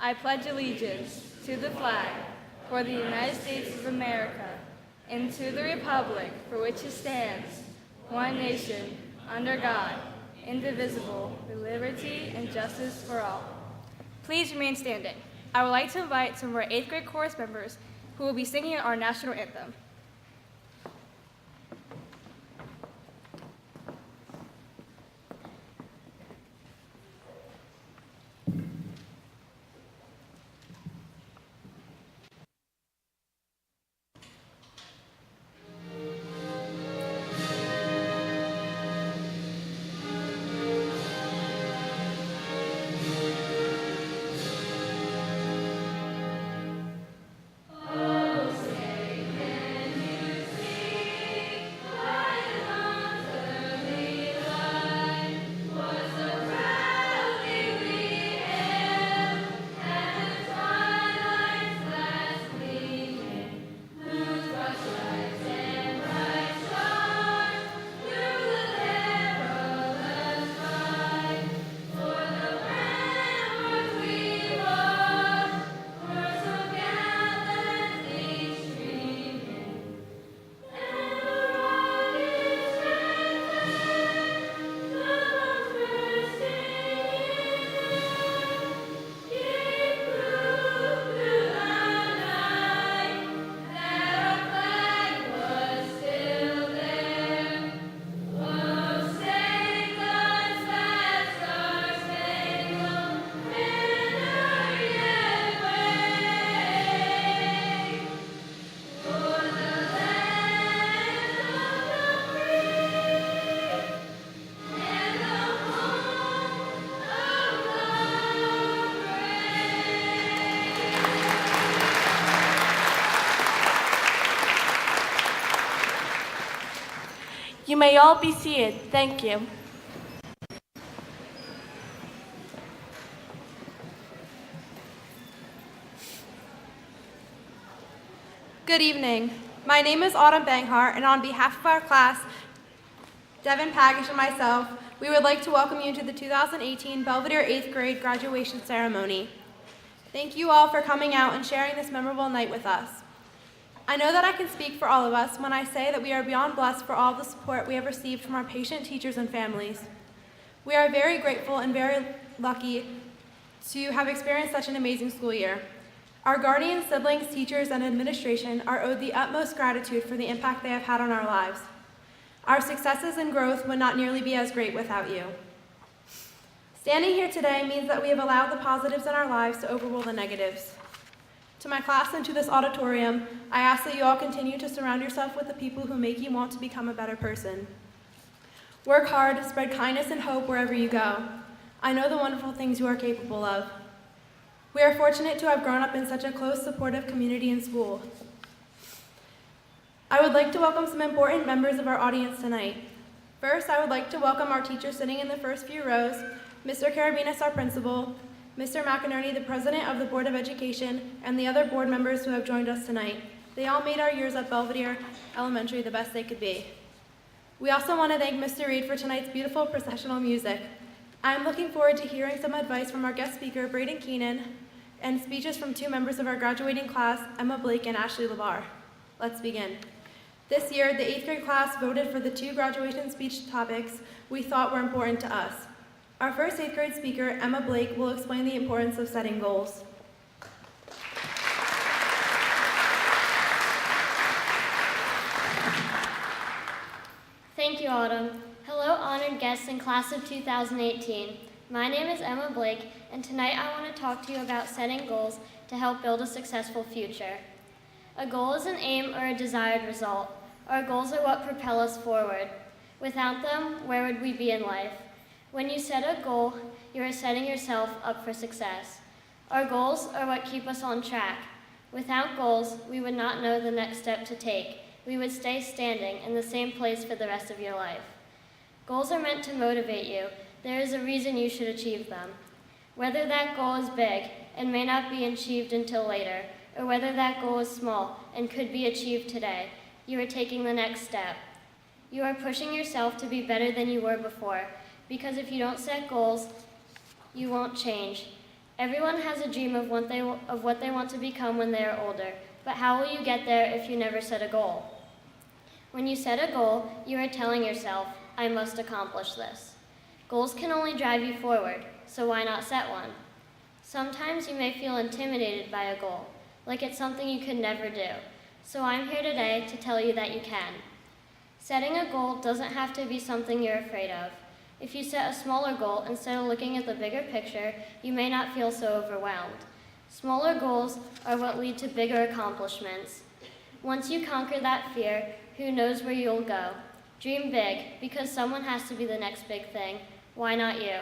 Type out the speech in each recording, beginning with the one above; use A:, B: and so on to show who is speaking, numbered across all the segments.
A: I pledge allegiance to the flag for the United States of America and to the republic for which it stands, one nation, under God, indivisible, with liberty and justice for all. Please remain standing. I would like to invite some of our 8th grade chorus members who will be singing our national anthem.
B: You may all be seated. Thank you.
C: Good evening. My name is Autumn Banghart, and on behalf of our class, Devin Pagish and myself, we would like to welcome you to the 2018 Belvedere 8th grade graduation ceremony. Thank you all for coming out and sharing this memorable night with us. I know that I can speak for all of us when I say that we are beyond blessed for all the support we have received from our patient teachers and families. We are very grateful and very lucky to have experienced such an amazing school year. Our guardians, siblings, teachers, and administration are owed the utmost gratitude for the impact they have had on our lives. Our successes and growth would not nearly be as great without you. Standing here today means that we have allowed the positives in our lives to overrule the negatives. To my class and to this auditorium, I ask that you all continue to surround yourself with the people who make you want to become a better person. Work hard, spread kindness and hope wherever you go. I know the wonderful things you are capable of. We are fortunate to have grown up in such a close, supportive community and school. I would like to welcome some important members of our audience tonight. First, I would like to welcome our teachers sitting in the first few rows, Mr. Carabinas, our principal, Mr. McInerney, the president of the Board of Education, and the other board members who have joined us tonight. They all made our years at Belvedere Elementary the best they could be. We also want to thank Mr. Reed for tonight's beautiful processional music. I'm looking forward to hearing some advice from our guest speaker, Braden Keenan, and speeches from 2 members of our graduating class, Emma Blake and Ashley LeBar. Let's begin. This year, the 8th grade class voted for the 2 graduation speech topics we thought were important to us. Our first 8th grade speaker, Emma Blake, will explain the importance of setting goals.
D: Thank you, Autumn. Hello, honored guests and class of 2018. My name is Emma Blake, and tonight I want to talk to you about setting goals to help build a successful future. A goal is an aim or a desired result. Our goals are what propel us forward. Without them, where would we be in life? When you set a goal, you are setting yourself up for success. Our goals are what keep us on track. Without goals, we would not know the next step to take. We would stay standing in the same place for the rest of your life. Goals are meant to motivate you. There is a reason you should achieve them. Whether that goal is big and may not be achieved until later, or whether that goal is small and could be achieved today, you are taking the next step. You are pushing yourself to be better than you were before, because if you don't set goals, you won't change. Everyone has a dream of what they want to become when they are older, but how will you get there if you never set a goal? When you set a goal, you are telling yourself, I must accomplish this. Goals can only drive you forward, so why not set one? Sometimes you may feel intimidated by a goal, like it's something you could never do. So I'm here today to tell you that you can. Setting a goal doesn't have to be something you're afraid of. If you set a smaller goal instead of looking at the bigger picture, you may not feel so overwhelmed. Smaller goals are what lead to bigger accomplishments. Once you conquer that fear, who knows where you'll go? Dream big, because someone has to be the next big thing. Why not you?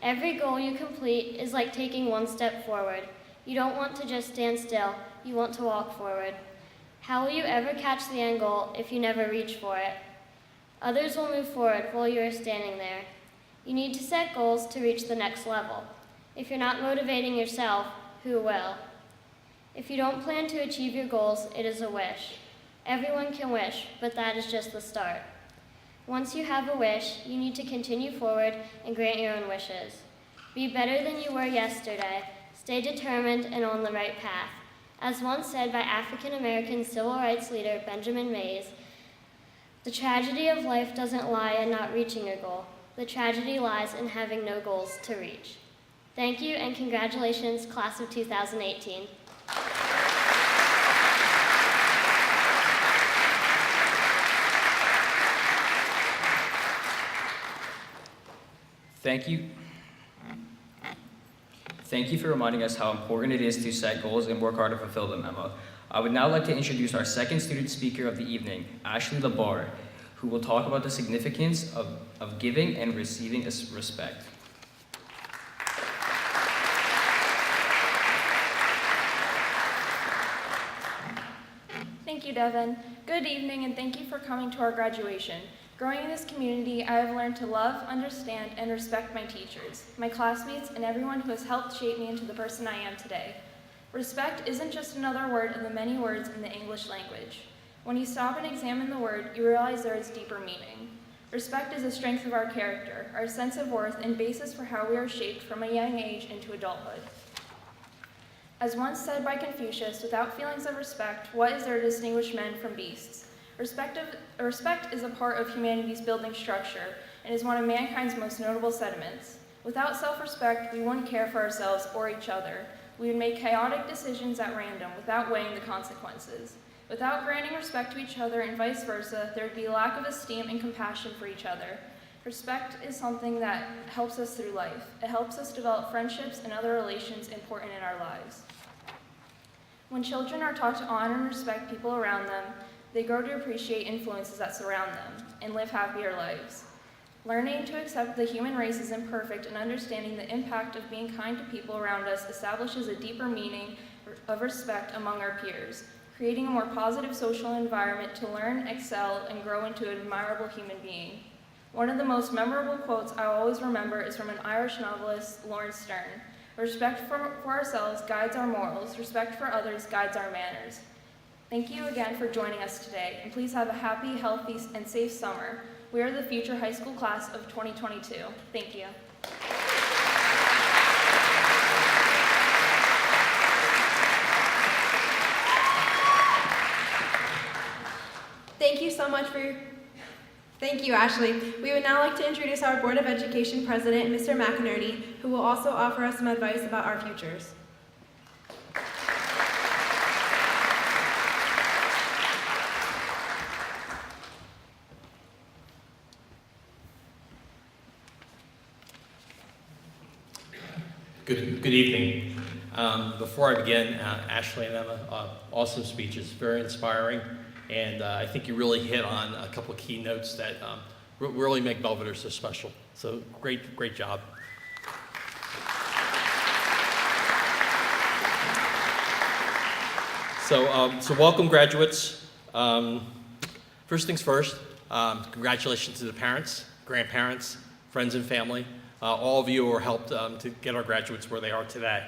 D: Every goal you complete is like taking one step forward. You don't want to just stand still, you want to walk forward. How will you ever catch the end goal if you never reach for it? Others will move forward while you are standing there. You need to set goals to reach the next level. If you're not motivating yourself, who will? If you don't plan to achieve your goals, it is a wish. Everyone can wish, but that is just the start. Once you have a wish, you need to continue forward and grant your own wishes. Be better than you were yesterday. Stay determined and on the right path. As once said by African-American civil rights leader Benjamin Mays, the tragedy of life doesn't lie in not reaching a goal. The tragedy lies in having no goals to reach. Thank you and congratulations, class of 2018.
E: Thank you. Thank you for reminding us how important it is to set goals and work hard to fulfill them, Emma. I would now like to introduce our second student speaker of the evening, Ashley Labar, who will talk about the significance of giving and receiving respect.
F: Thank you, Devin. Good evening, and thank you for coming to our graduation. Growing in this community, I have learned to love, understand, and respect my teachers, my classmates, and everyone who has helped shape me into the person I am today. Respect isn't just another word in the many words in the English language. When you stop and examine the word, you realize there is deeper meaning. Respect is a strength of our character, our sense of worth, and basis for how we are shaped from a young age into adulthood. As once said by Confucius, without feelings of respect, what is there to distinguish men from beasts? Respect is a part of humanity's building structure and is one of mankind's most notable sentiments. Without self-respect, we wouldn't care for ourselves or each other. We would make chaotic decisions at random without weighing the consequences. Without granting respect to each other and vice versa, there would be a lack of esteem and compassion for each other. Respect is something that helps us through life. It helps us develop friendships and other relations important in our lives. When children are taught to honor and respect people around them, they grow to appreciate influences that surround them and live happier lives. Learning to accept the human race is imperfect and understanding the impact of being kind to people around us establishes a deeper meaning of respect among our peers, creating a more positive social environment to learn, excel, and grow into an admirable human being. One of the most memorable quotes I always remember is from an Irish novelist, Lawrence Stern. Respect for ourselves guides our morals. Respect for others guides our manners. Thank you again for joining us today, and please have a happy, healthy, and safe summer. We are the future high school class of 2022. Thank you.
C: Thank you, Ashley. We would now like to introduce our Board of Education President, Mr. McInerney, who will also offer us some advice about our futures.
G: Good evening. Before I begin, Ashley and Emma, awesome speeches, very inspiring, and I think you really hit on a couple of key notes that really make Belvedere so special. So great job. So welcome, graduates. First things first, congratulations to the parents, grandparents, friends and family. All of you were helped to get our graduates where they are today.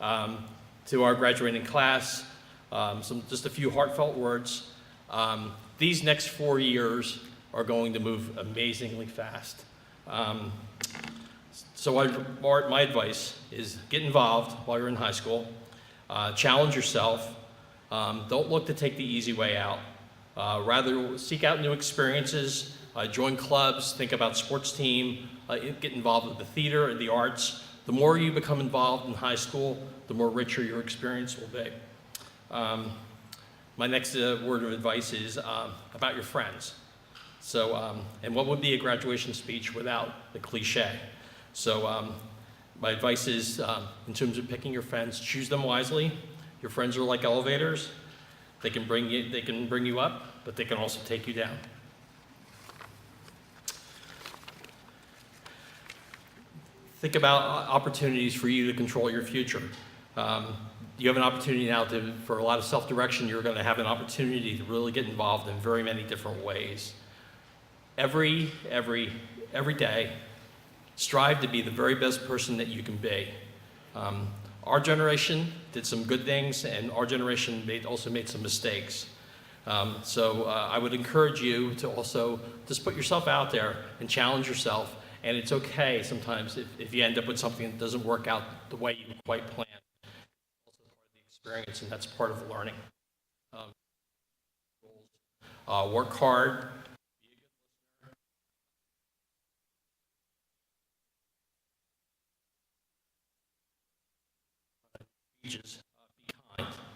G: To our graduating class, just a few heartfelt words. These next 4 So my advice is get involved while you're in high school. Challenge yourself. Don't look to take the easy way out. Rather, seek out new experiences, join clubs, think about sports team, get involved with the theater and the arts. The more you become involved in high school, the more richer your experience will be. My next word of advice is about your friends. So, and what would be a graduation speech without the cliche? So, my advice is, in terms of picking your friends, choose them wisely. Your friends are like elevators. They can bring you up, but they can also take you down. Think about opportunities for you to control your future. You have an opportunity now for a lot of self-direction. You're going to have an opportunity to really get involved in very many different ways. Every day, strive to be the very best person that you can be. Our generation did some good things, and our generation also made some mistakes. So I would encourage you to also just put yourself out there and challenge yourself. And it's okay sometimes if you end up with something that doesn't work out the way you quite planned. It's also part of the experience, and that's part of the learning. Work hard.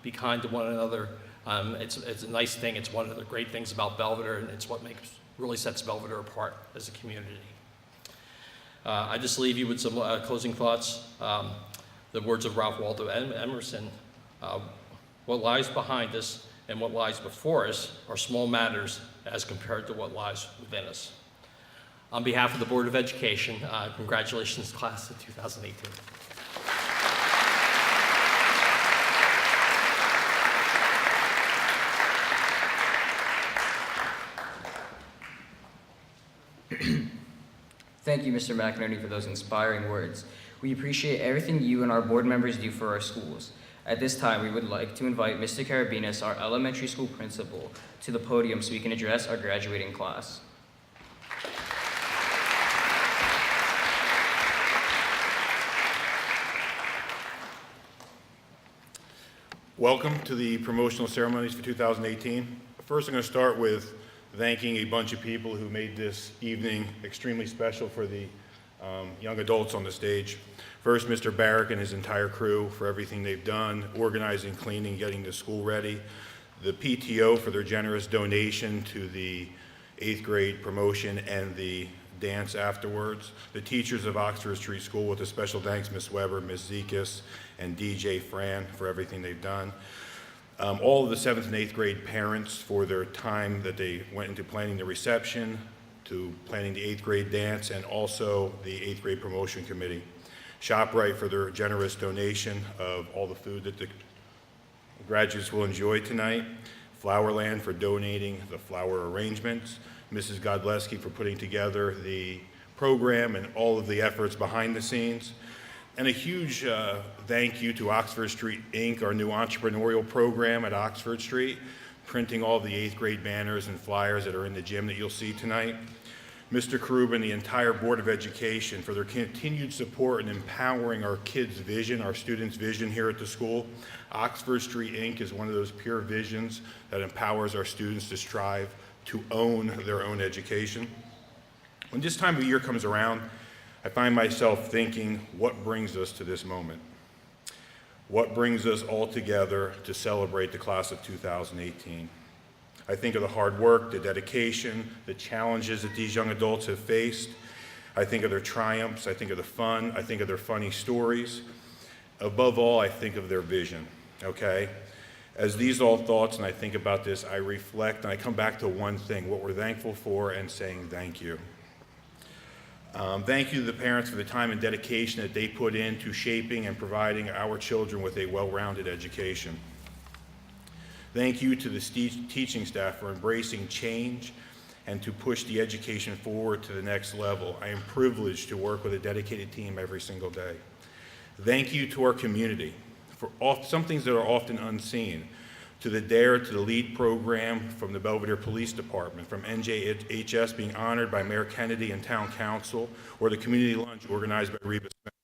G: Be kind to one another. It's a nice thing. It's one of the great things about Belvedere, and it's what really sets Belvedere apart as a community. I just leave you with some closing thoughts. The words of Ralph Waldo Emerson: "What lies behind us and what lies before us are small matters as compared to what lies within us." On behalf of the Board of Education, congratulations, class of 2018.
E: Thank you, Mr. McInerney, for those inspiring words. We appreciate everything you and our board members do for our schools. At this time, we would like to invite Mr. Karabinas, our elementary school principal, to the podium so we can address our graduating class.
H: Welcome to the promotional ceremonies for 2018. First, I'm going to start with thanking a bunch of people who made this evening extremely special for the young adults on the stage. First, Mr. Barrick and his entire crew for everything they've done, organizing, cleaning, getting the school ready. The PTO for their generous donation to the 8th grade promotion and the dance afterwards. The teachers of Oxford Street School, with a special thanks, Ms. Weber, Ms. Zekas, and DJ Fran for everything they've done. All of the 7th and 8th grade parents for their time that they went into planning the reception, to planning the 8th grade dance, and also the 8th grade promotion committee. ShopRite for their generous donation of all the food that the graduates will enjoy tonight. Flowerland for donating the flower arrangements. Mrs. Godleski for putting together the program and all of the efforts behind the scenes. And a huge thank you to Oxford Street Inc., our new entrepreneurial program at Oxford Street, printing all the 8th grade banners and flyers that are in the gym that you'll see tonight. Mr. Karub and the entire Board of Education for their continued support in empowering our kids' vision, our students' vision here at the school. Oxford Street Inc. is one of those pure visions that empowers our students to strive to own their own education. When this time of year comes around, I find myself thinking, what brings us to this moment? What brings us all together to celebrate the class of 2018? I think of the hard work, the dedication, the challenges that these young adults have faced. I think of their triumphs, I think of the fun, I think of their funny stories. Above all, I think of their vision, okay? As these all thoughts, and I think about this, I reflect and I come back to one thing, what we're thankful for, and saying thank you. Thank you to the parents for the time and dedication that they put into shaping and providing our children with a well-rounded education. Thank you to the teaching staff for embracing change and to push the education forward to the next level. I am privileged to work with a dedicated team every single day. Thank you to our community for some things that are often unseen, to the DARE to the LEAD program from the Belvedere Police Department, from NJHS being honored by Mayor Kennedy and Town Council, or the community lunch organized by Reba Smith.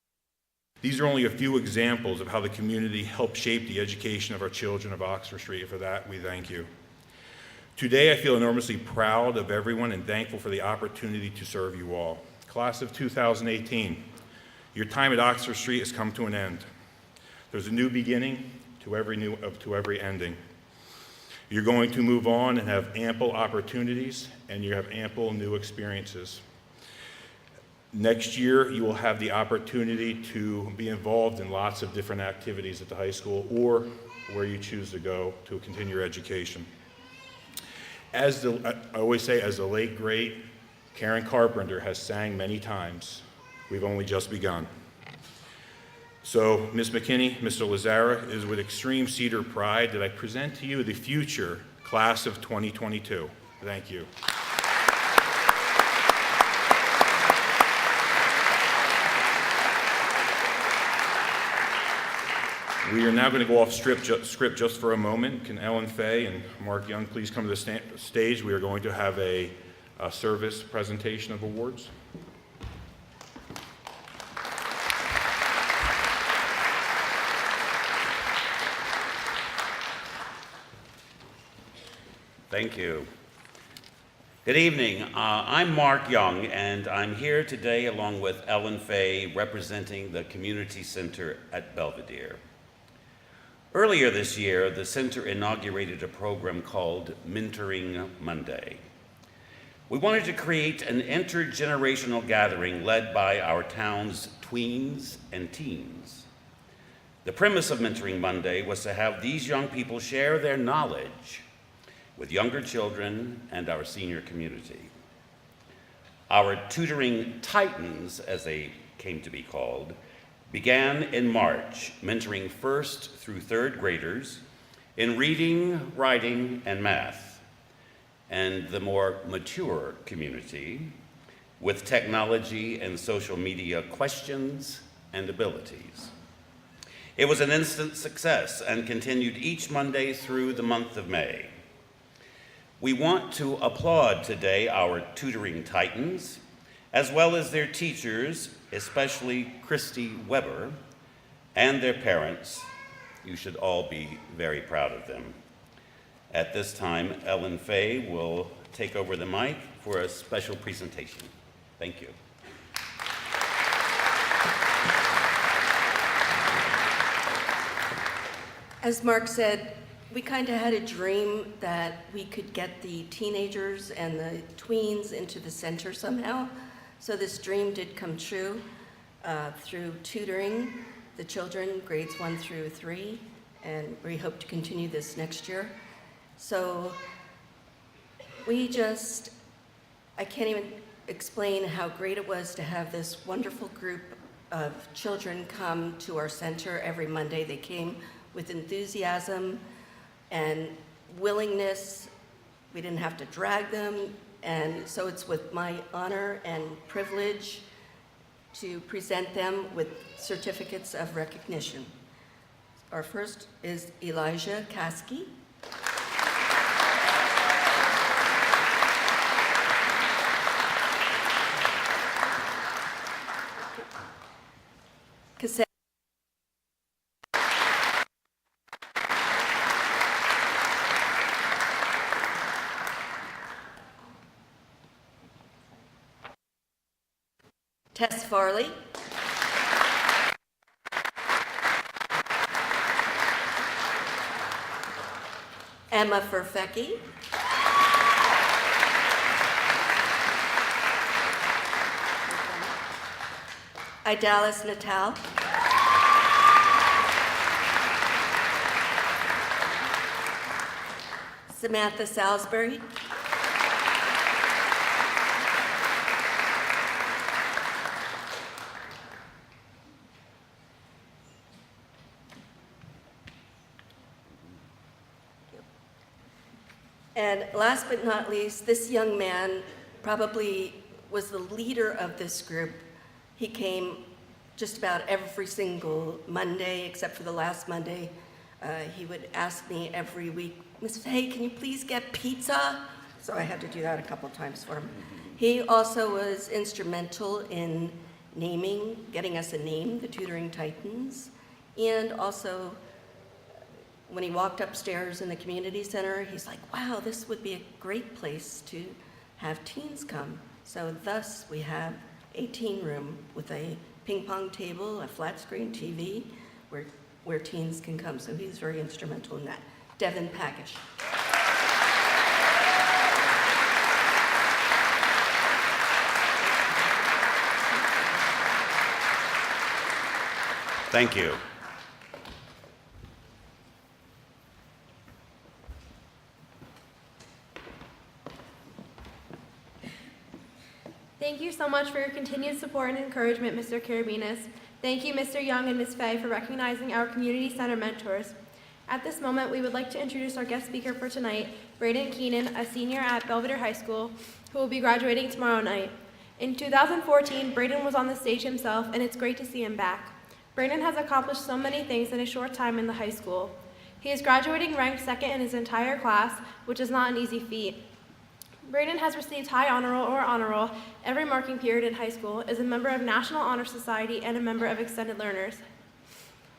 H: These are only a few examples of how the community helped shape the education of our children of Oxford Street, and for that, we thank you. Today, I feel enormously proud of everyone and thankful for the opportunity to serve you all. Class of 2018, your time at Oxford Street has come to an end. There's a new beginning to every ending. You're going to move on and have ample opportunities, and you have ample new experiences. Next year, you will have the opportunity to be involved in lots of different activities at the high school or where you choose to go to continue your education. I always say, as the late, great Karen Carpenter has sang many times, we've only just begun. So, Ms. McKinney, Mr. Lazara, it is with extreme Cedar pride that I present to you the future class of 2022. Thank you. We are now going to go off script just for a moment. Can Ellen Fay and Mark Young please come to the stage? We are going to have a service presentation of awards.
I: Thank you. Good evening. I'm Mark Young, and I'm here today along with Ellen Fay, representing the Community Center at Belvedere. Earlier this year, the center inaugurated a program called Mentoring Monday. We wanted to create an intergenerational gathering led by our town's tweens and teens. The premise of Mentoring Monday was to have these young people share their knowledge with younger children and our senior community. Our tutoring titans, as they came to be called, began in March, mentoring first through third graders in reading, writing, and math, and the more mature community with technology and social media questions and abilities. It was an instant success and continued each Monday through the month of May. We want to applaud today our tutoring titans, as well as their teachers, especially Christy Weber, and their parents. You should all be very proud of them. At this time, Ellen Fay will take over the mic for a special presentation. Thank you.
J: As Mark said, we kind of had a dream that we could get the teenagers and the tweens into the center somehow. So this dream did come true through tutoring the children, grades 1 through 3, and we hope to continue this next year. So I can't even explain how great it was to have this wonderful group of children come to our center every Monday. They came with enthusiasm and willingness. We didn't have to drag them, and so it's with my honor and privilege to present them with certificates of recognition. Our first is Elijah Kasky. Tess Farley. Emma Furfecki. Idalis Natal. Samantha Salisbury. And last but not least, this young man probably was the leader of this group. He came just about every single Monday, except for the last Monday, He would ask me every week, Miss Fay, can you please get pizza? So I had to do that a couple times for him. He also was instrumental in getting us a name, the Tutoring Titans, and also when he walked upstairs in the community center, he's like, wow, this would be a great place to have teens come. So thus we have a teen room with a ping pong table, a flat screen TV, where teens can come. So he's very instrumental in that. Devin Pagish.
I: Thank you.
C: Thank you so much for your continued support and encouragement, Mr. Carabinas. Thank you, Mr. Young and Ms. Fay, for recognizing our community center mentors. At this moment, we would like to introduce our guest speaker for tonight, Braden Keenan, a senior at Belvedere High School, who will be graduating tomorrow night. In 2014, Braden was on the stage himself, and it's great to see him back. Braden has accomplished so many things in a short time in the high school. He is graduating ranked second in his entire class, which is not an easy feat. Braden has received high honor roll or honor roll every marking period in high school, is a member of National Honor Society, and a member of Extended Learners.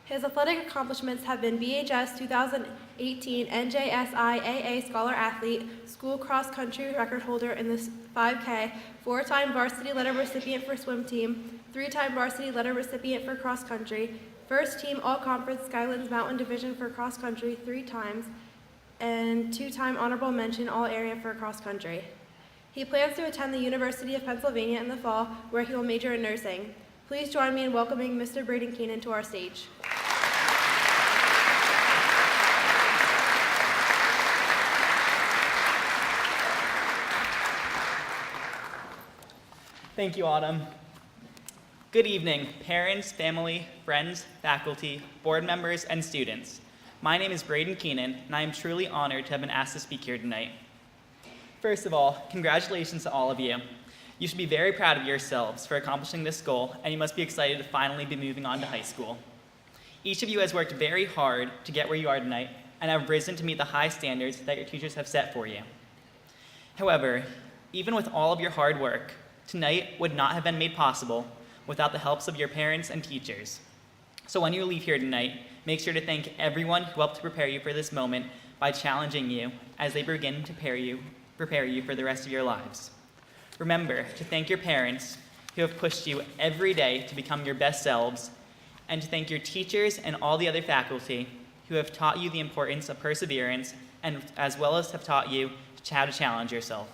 C: His athletic accomplishments have been BHS 2018 NJSIAA Scholar Athlete, school cross country record holder in the 5K, 4-time varsity letter recipient for swim team, 3-time varsity letter recipient for cross country, first team all-conference Skylands Mountain Division for cross country 3 times, and 2-time honorable mention all area for cross country. He plans to attend the University of Pennsylvania in the fall, where he will major in nursing. Please join me in welcoming Mr. Braden Keenan to our stage.
K: Thank you, Autumn. Good evening, parents, family, friends, faculty, board members, and students. My name is Braden Keenan, and I am truly honored to have been asked to speak here tonight. First of all, congratulations to all of you. You should be very proud of yourselves for accomplishing this goal, and you must be excited to finally be moving on to high school. Each of you has worked very hard to get where you are tonight, and have risen to meet the high standards that your teachers have set for you. However, even with all of your hard work, tonight would not have been made possible without the helps of your parents and teachers. So when you leave here tonight, make sure to thank everyone who helped to prepare you for this moment by challenging you as they begin to prepare you for the rest of your lives. Remember to thank your parents who have pushed you every day to become your best selves, and to thank your teachers and all the other faculty who have taught you the importance of perseverance, and as well as have taught you how to challenge yourself.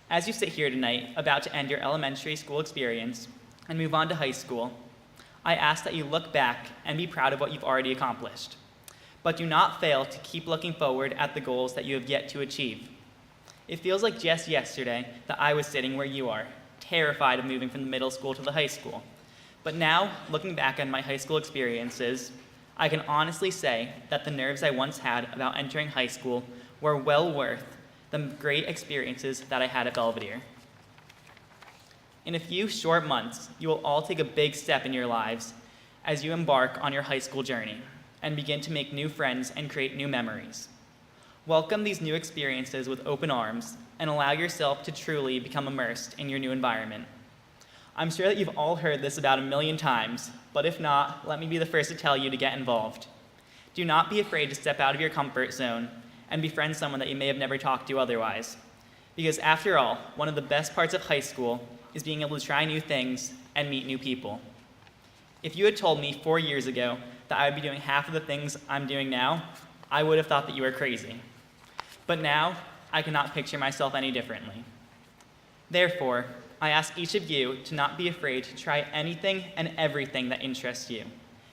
K: As you sit here tonight, about to end your elementary school experience and move on to high school, I ask that you look back and be proud of what you've already accomplished. But do not fail to keep looking forward at the goals that you have yet to achieve. It feels like just yesterday that I was sitting where you are, terrified of moving from the middle school to the high school. But now, looking back on my high school experiences, I can honestly say that the nerves I once had about entering high school were well worth the great experiences that I had at Belvedere. In a few short months, you will all take a big step in your lives as you embark on your high school journey and begin to make new friends and create new memories. Welcome these new experiences with open arms and allow yourself to truly become immersed in your new environment. I'm sure that you've all heard this about 1,000,000 times, but if not, let me be the first to tell you to get involved. Do not be afraid to step out of your comfort zone and befriend someone that you may have never talked to otherwise. Because after all, one of the best parts of high school is being able to try new things and meet new people. If you had told me 4 years ago that I would be doing half of the things I'm doing now, I would have thought that you were crazy. But now, I cannot picture myself any differently. Therefore, I ask each of you to not be afraid to try anything and everything that interests you,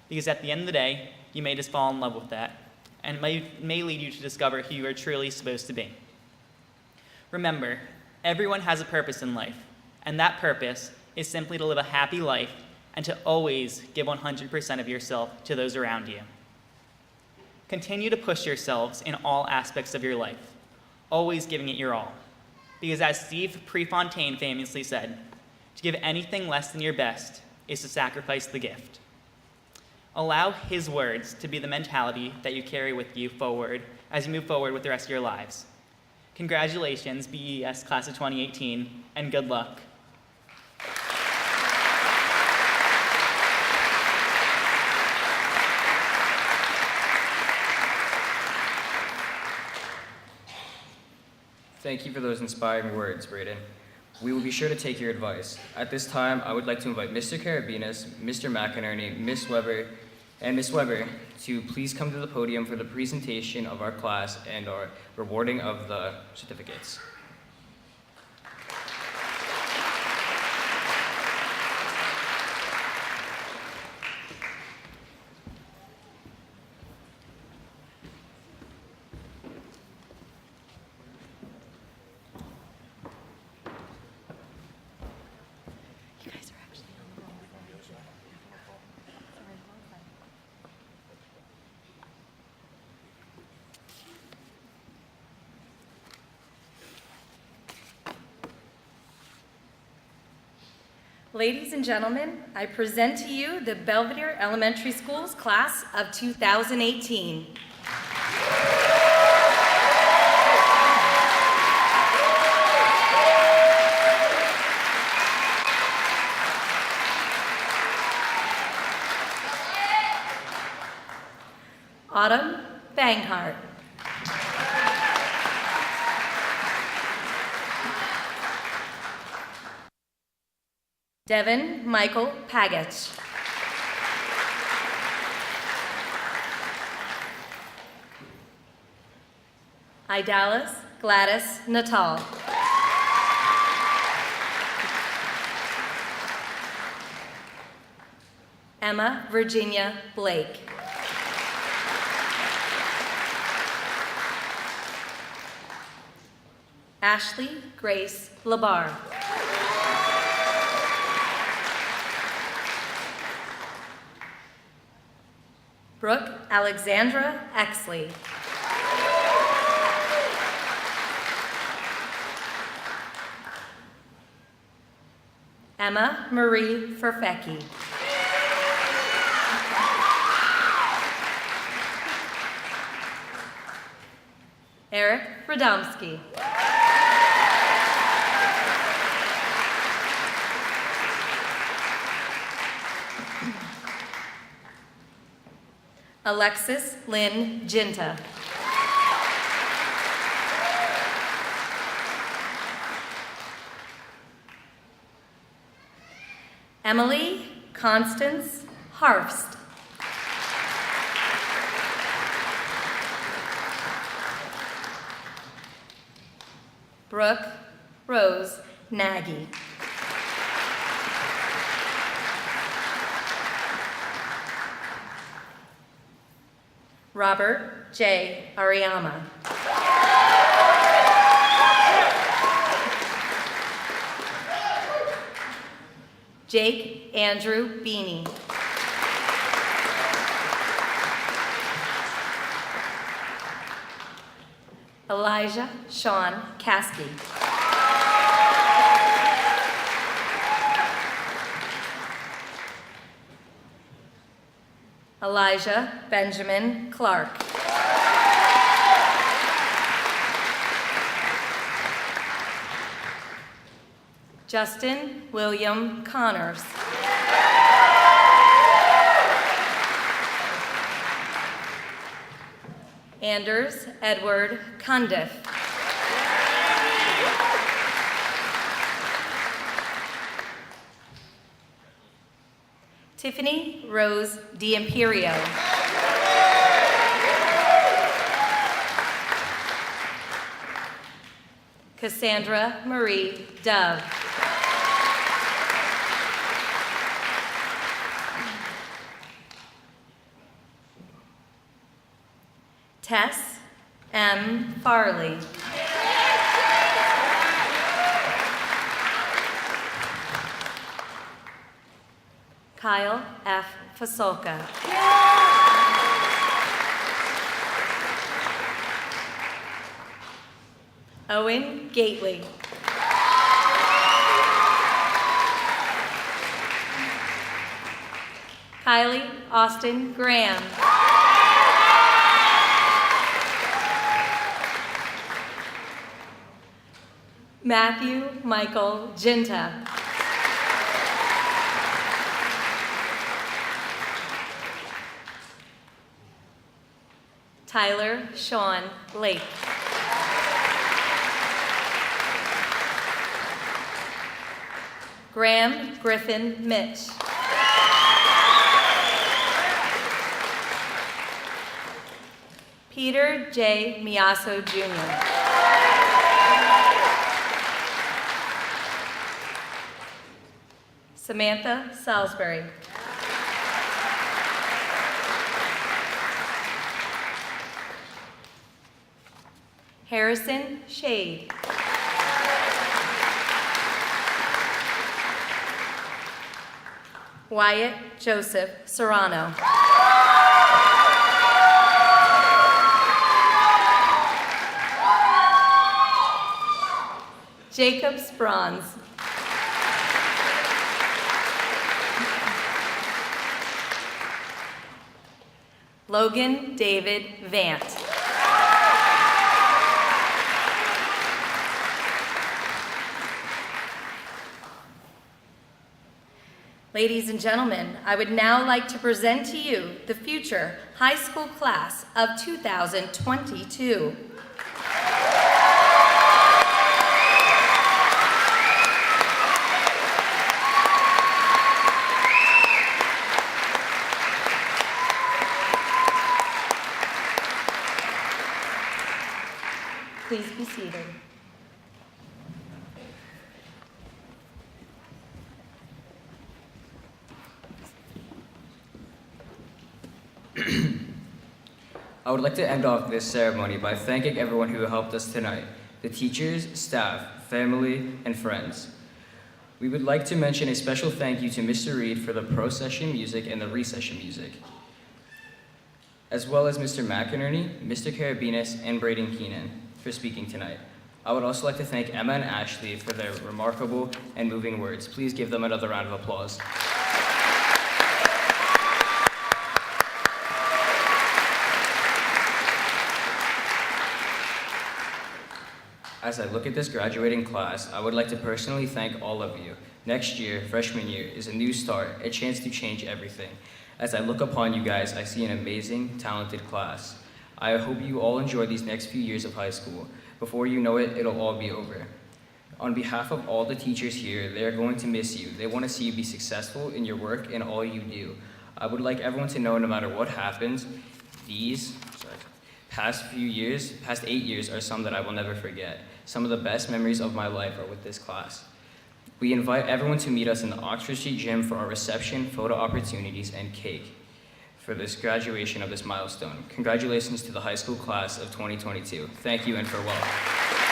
K: because at the end of the day, you may just fall in love with that, and may lead you to discover who you are truly supposed to be. Remember, everyone has a purpose in life, and that purpose is simply to live a happy life and to always give 100% of yourself to those around you. Continue to push yourselves in all aspects of your life, always giving it your all. Because as Steve Prefontaine famously said, to give anything less than your best is to sacrifice the gift. Allow his words to be the mentality that you carry with you forward as you move forward with the rest of your lives. Congratulations, BES Class of 2018, and good luck.
E: Thank you for those inspiring words, Braden. We will be sure to take your advice. At this time, I would like to invite Mr. Carabinas, Mr. McInerney, Ms. Weber, and Ms. Weber to please come to the podium for the presentation of our class and our rewarding of the certificates.
L: Ladies and gentlemen, I present to you the Belvedere Elementary School's class of 2018. Autumn Banghart. Devin Michael Pagich. Idalis Gladys Natal. Emma Virginia Blake. Ashley Grace Labar. Brooke Alexandra Exley. Emma Marie Ferfecki. Eric Radomski. Alexis Lynn Ginta. Emily Constance Harfst. Brooke Rose Nagy. Robert J. Ariama. Jake Andrew Beanie. Elijah Sean Caskey. Elijah Benjamin Clark. Justin William Connors. Anders Edward Cundiff. Tiffany Rose D'Imperio. Cassandra Marie Dove. Tess M. Farley. Kyle F. Fasolka. Owen Gately. Kylie Austin Graham. Matthew Michael Ginta. Tyler Sean Lake. Graham Griffin Mitch. Peter J. Miasso Jr. Samantha Salisbury. Harrison Shade. Wyatt Joseph Serrano. Jacob Sprons. Logan David Vant. Ladies and gentlemen, I would now like to present to you the future high school class of 2022. Please be seated.
E: I would like to end off this ceremony by thanking everyone who helped us tonight, the teachers, staff, family, and friends. We would like to mention a special thank you to Mr. Reed for the pro-session music and the recession music, as well as Mr. McInerney, Mr. Carabinas, and Braden Keenan for speaking tonight. I would also like to thank Emma and Ashley for their remarkable and moving words. Please give them another round of applause. As I look at this graduating class, I would like to personally thank all of you. Next year, freshman year, is a new start, a chance to change everything. As I look upon you guys, I see an amazing, talented class. I hope you all enjoy these next few years of high school. Before you know it, it'll all be over. On behalf of all the teachers here, they are going to miss you. They want to see you be successful in your work and all you do. I would like everyone to know no matter what happens, these past 8 years are some that I will never forget. Some of the best memories of my life are with this class. We invite everyone to meet us in the Oxford Street Gym for our reception, photo opportunities, and cake for this graduation of this milestone. Congratulations to the high school class of 2022. Thank you and farewell.